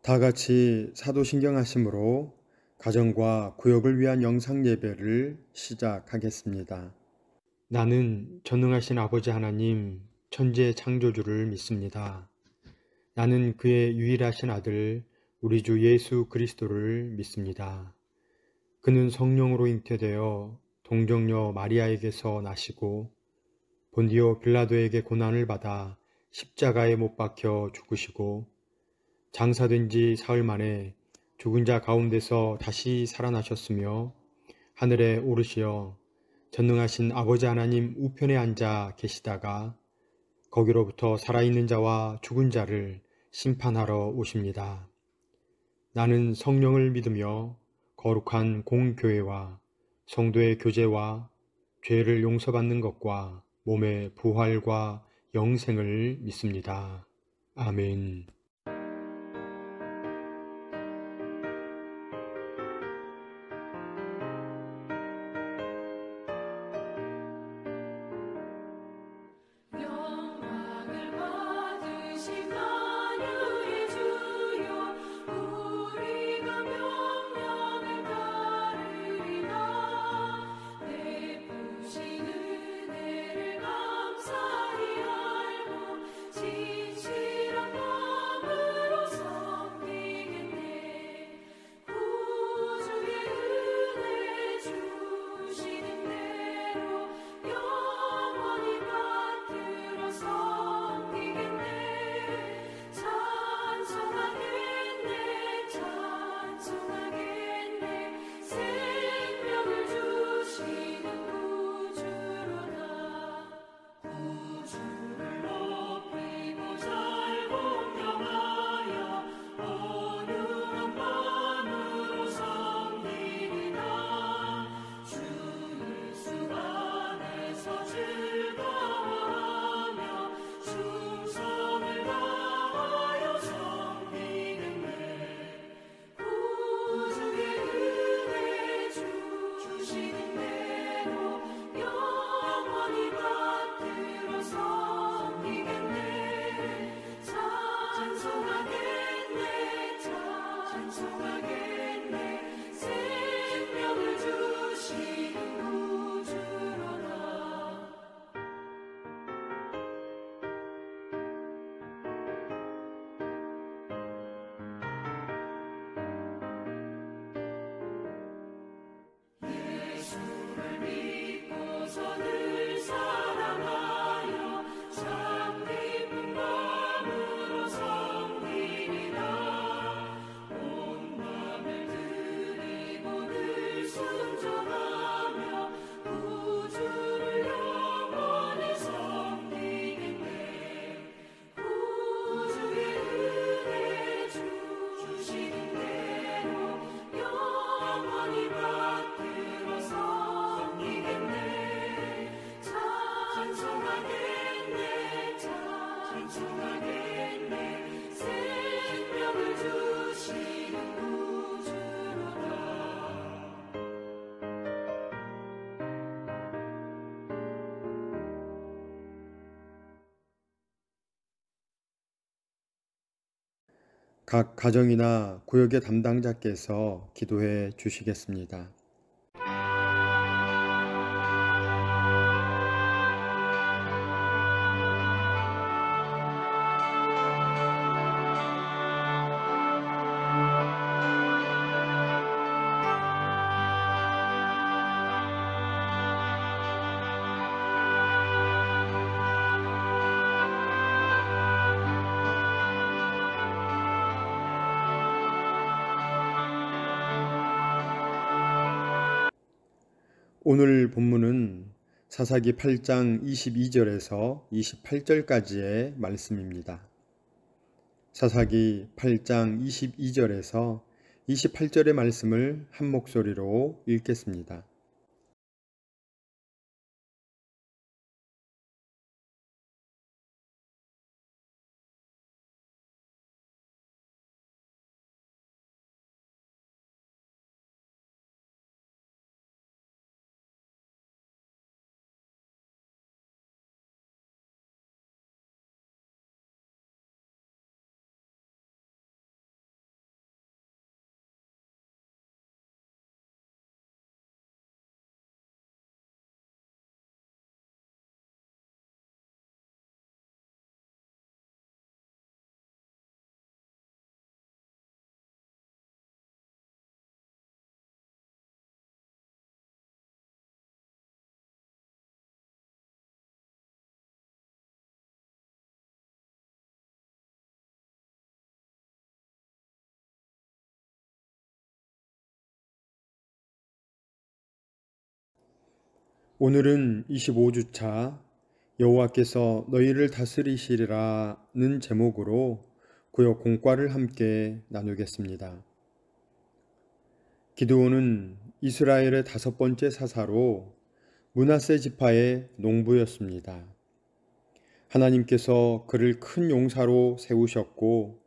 다 같이 사도신경하심으로 가정과 구역을 위한 영상 예배를 시작하겠습니다. 나는 전능하신 아버지 하나님, 천지의 창조주를 믿습니다. 나는 그의 유일하신 아들, 우리 주 예수 그리스도를 믿습니다. 그는 성령으로 잉태되어 동정녀 마리아에게서 나시고 본디오 빌라도에게 고난을 받아 십자가에 못 박혀 죽으시고 장사된 지 사흘 만에 죽은 자 가운데서 다시 살아나셨으며 하늘에 오르시어 전능하신 아버지 하나님 우편에 앉아 계시다가 거기로부터 살아있는 자와 죽은 자를 심판하러 오십니다. 나는 성령을 믿으며 거룩한 공교회와 성도의 교제와 죄를 용서받는 것과 몸의 부활과 영생을 믿습니다. 아멘. 영광을 받으신 만유의 주여 우리가 명령을 따르리라. 베푸신 은혜를 감사히 알고 진실한 마음으로 섬기겠네. 구주의 은혜 주시는 대로 영원히 받들어 섬기겠네. 찬송하겠네. 찬송하겠네. 생명을 주시는 구주로다. 구주를 높이고 잘 공경하여 온유한 마음으로 섬기리라. 주 예수 안에서 즐거워하며 충성을 다하여 섬기겠네. 구주의 은혜 주시는 대로 영원히 받들어 섬기겠네. 찬송하겠네. 찬송하겠네. 생명을 주시는 구주로다. 예수를 믿고서 늘 사랑하여 참 기쁜 마음으로 섬기리라. 온 맘을 드리고 늘 순종하며 구주를 영원히 섬기겠네. 구주의 은혜 주시는 대로 영원히 받들어 섬기겠네. 찬송하겠네. 찬송하겠네. 생명을 주시는 구주로다. 각 가정이나 구역의 담당자께서 기도해 주시겠습니다. 오늘 본문은 사사기 8장 22절에서 28절까지의 말씀입니다. 사사기 8장 22절에서 28절의 말씀을 한 목소리로 읽겠습니다. 오늘은 25주차 여호와께서 너희를 다스리시리라는 제목으로 구역 공과를 함께 나누겠습니다. 기드온은 이스라엘의 5번째 사사로 므낫세 지파의 농부였습니다. 하나님께서 그를 큰 용사로 세우셨고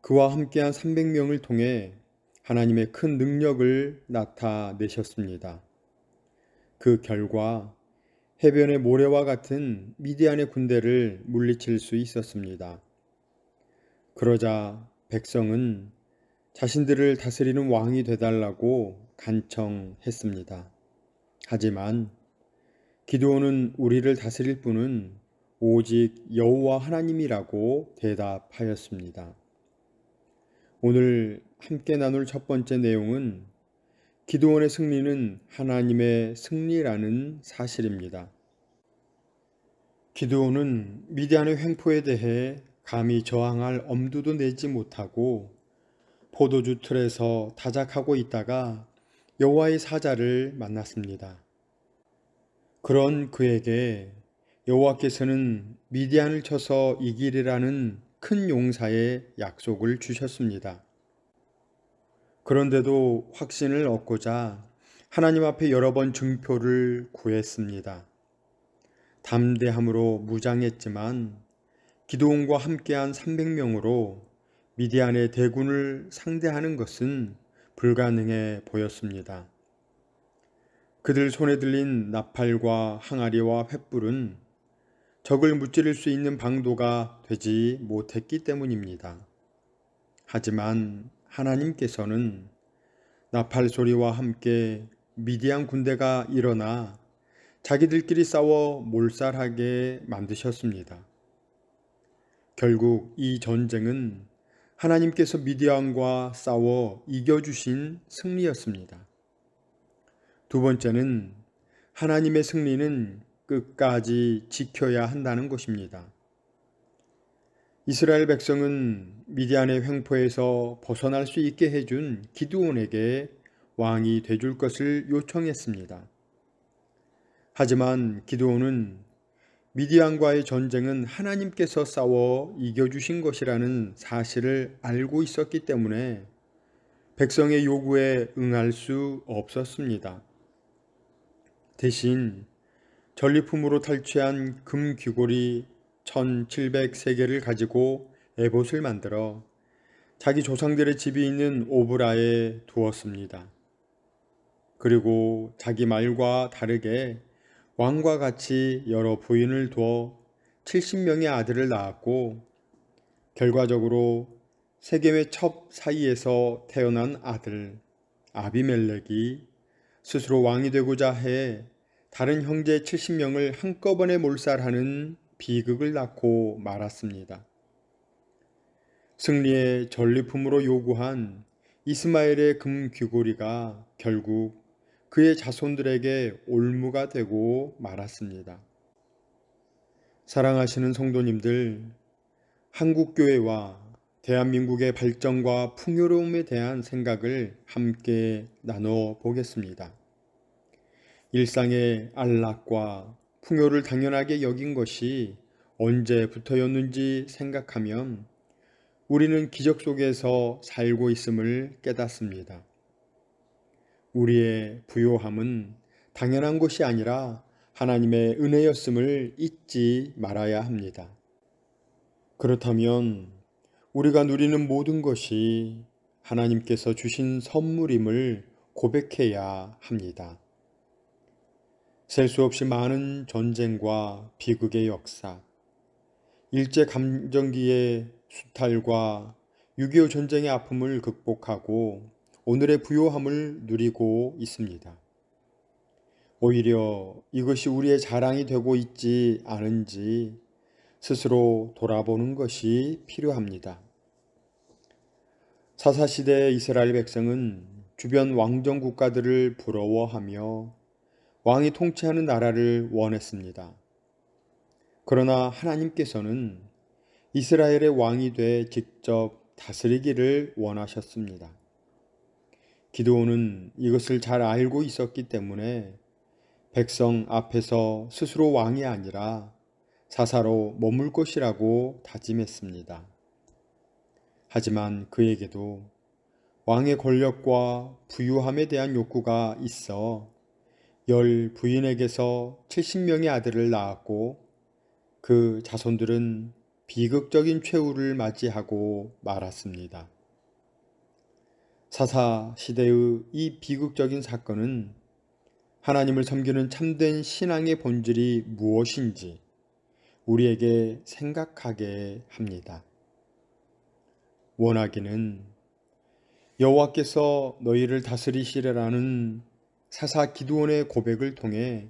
그와 함께한 300명을 통해 하나님의 큰 능력을 나타내셨습니다. 그 결과 해변의 모래와 같은 미디안의 군대를 물리칠 수 있었습니다. 그러자 백성은 자신들을 다스리는 왕이 되달라고 간청했습니다. 하지만 기드온은 우리를 다스릴 분은 오직 여호와 하나님이라고 대답하였습니다. 오늘 함께 나눌 첫 번째 내용은 기드온의 승리는 하나님의 승리라는 사실입니다. 기드온은 미디안의 횡포에 대해 감히 저항할 엄두도 내지 못하고 포도주 틀에서 다작하고 있다가 여호와의 사자를 만났습니다. 그런 그에게 여호와께서는 미디안을 쳐서 이기리라는 큰 용사의 약속을 주셨습니다. 그런데도 확신을 얻고자 하나님 앞에 여러 번 증표를 구했습니다. 담대함으로 무장했지만 기드온과 함께한 300명으로 미디안의 대군을 상대하는 것은 불가능해 보였습니다. 그들 손에 들린 나팔과 항아리와 횃불은 적을 무찌를 수 있는 방도가 되지 못했기 때문입니다. 하지만 하나님께서는 나팔 소리와 함께 미디안 군대가 일어나 자기들끼리 싸워 몰살하게 만드셨습니다. 결국 이 전쟁은 하나님께서 미디안과 싸워 이겨주신 승리였습니다. 두 번째는 하나님의 승리는 끝까지 지켜야 한다는 것입니다. 이스라엘 백성은 미디안의 횡포에서 벗어날 수 있게 해준 기드온에게 왕이 되줄 것을 요청했습니다. 하지만 기드온은 미디안과의 전쟁은 하나님께서 싸워 이겨주신 것이라는 사실을 알고 있었기 때문에 백성의 요구에 응할 수 없었습니다. 대신 전리품으로 탈취한 금 귀고리 1700세개를 가지고 에봇을 만들어 자기 조상들의 집이 있는 오브라에 두었습니다. 그리고 자기 말과 다르게 왕과 같이 여러 부인을 두어 70명의 아들을 낳았고 결과적으로 세겜의 첩 사이에서 태어난 아들 아비멜렉이 스스로 왕이 되고자 해 다른 형제 70명을 한꺼번에 몰살하는 비극을 낳고 말았습니다. 승리의 전리품으로 요구한 이스마엘의 금 귀고리가 결국 그의 자손들에게 올무가 되고 말았습니다. 사랑하시는 성도님들, 한국교회와 대한민국의 발전과 풍요로움에 대한 생각을 함께 나눠 보겠습니다. 일상의 안락과 풍요를 당연하게 여긴 것이 언제부터였는지 생각하면 우리는 기적 속에서 살고 있음을 깨닫습니다. 우리의 부요함은 당연한 것이 아니라 하나님의 은혜였음을 잊지 말아야 합니다. 그렇다면 우리가 누리는 모든 것이 하나님께서 주신 선물임을 고백해야 합니다. 셀 수 없이 많은 전쟁과 비극의 역사, 일제감정기의 수탈과 6.25 전쟁의 아픔을 극복하고 오늘의 부요함을 누리고 있습니다. 오히려 이것이 우리의 자랑이 되고 있지 않은지 스스로 돌아보는 것이 필요합니다. 사사시대의 이스라엘 백성은 주변 왕정 국가들을 부러워하며 왕이 통치하는 나라를 원했습니다. 그러나 하나님께서는 이스라엘의 왕이 돼 직접 다스리기를 원하셨습니다. 기드온은 이것을 잘 알고 있었기 때문에 백성 앞에서 스스로 왕이 아니라 사사로 머물 것이라고 다짐했습니다. 하지만 그에게도 왕의 권력과 부유함에 대한 욕구가 있어 10 부인에게서 70명의 아들을 낳았고 그 자손들은 비극적인 최후를 맞이하고 말았습니다. 사사 시대의 이 비극적인 사건은 하나님을 섬기는 참된 신앙의 본질이 무엇인지 우리에게 생각하게 합니다. 원하기는 여호와께서 너희를 다스리시리라는 사사 기드온의 고백을 통해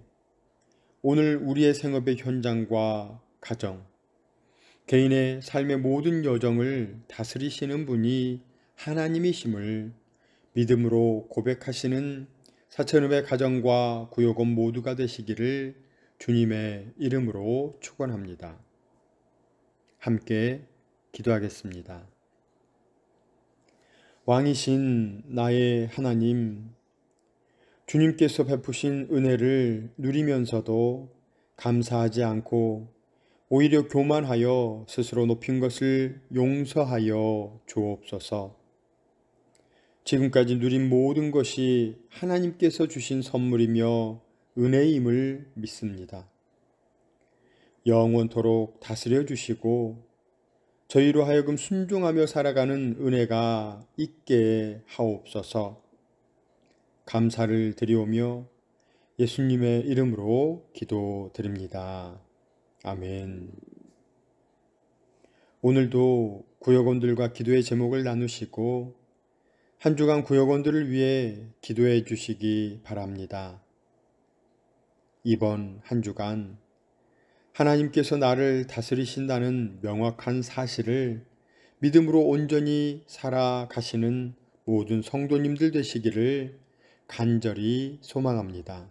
오늘 우리의 생업의 현장과 가정, 개인의 삶의 모든 여정을 다스리시는 분이 하나님이심을 믿음으로 고백하시는 사천읍의 가정과 구역원 모두가 되시기를 주님의 이름으로 축원합니다. 함께 기도하겠습니다. 왕이신 나의 하나님, 주님께서 베푸신 은혜를 누리면서도 감사하지 않고 오히려 교만하여 스스로 높인 것을 용서하여 주옵소서. 지금까지 누린 모든 것이 하나님께서 주신 선물이며 은혜임을 믿습니다. 영원토록 다스려 주시고 저희로 하여금 순종하며 살아가는 은혜가 있게 하옵소서. 감사를 드리오며 예수님의 이름으로 기도드립니다. 아멘. 오늘도 구역원들과 기도의 제목을 나누시고 한 주간 구역원들을 위해 기도해 주시기 바랍니다. 이번 한 주간 하나님께서 나를 다스리신다는 명확한 사실을 믿음으로 온전히 살아가시는 모든 성도님들 되시기를 간절히 소망합니다.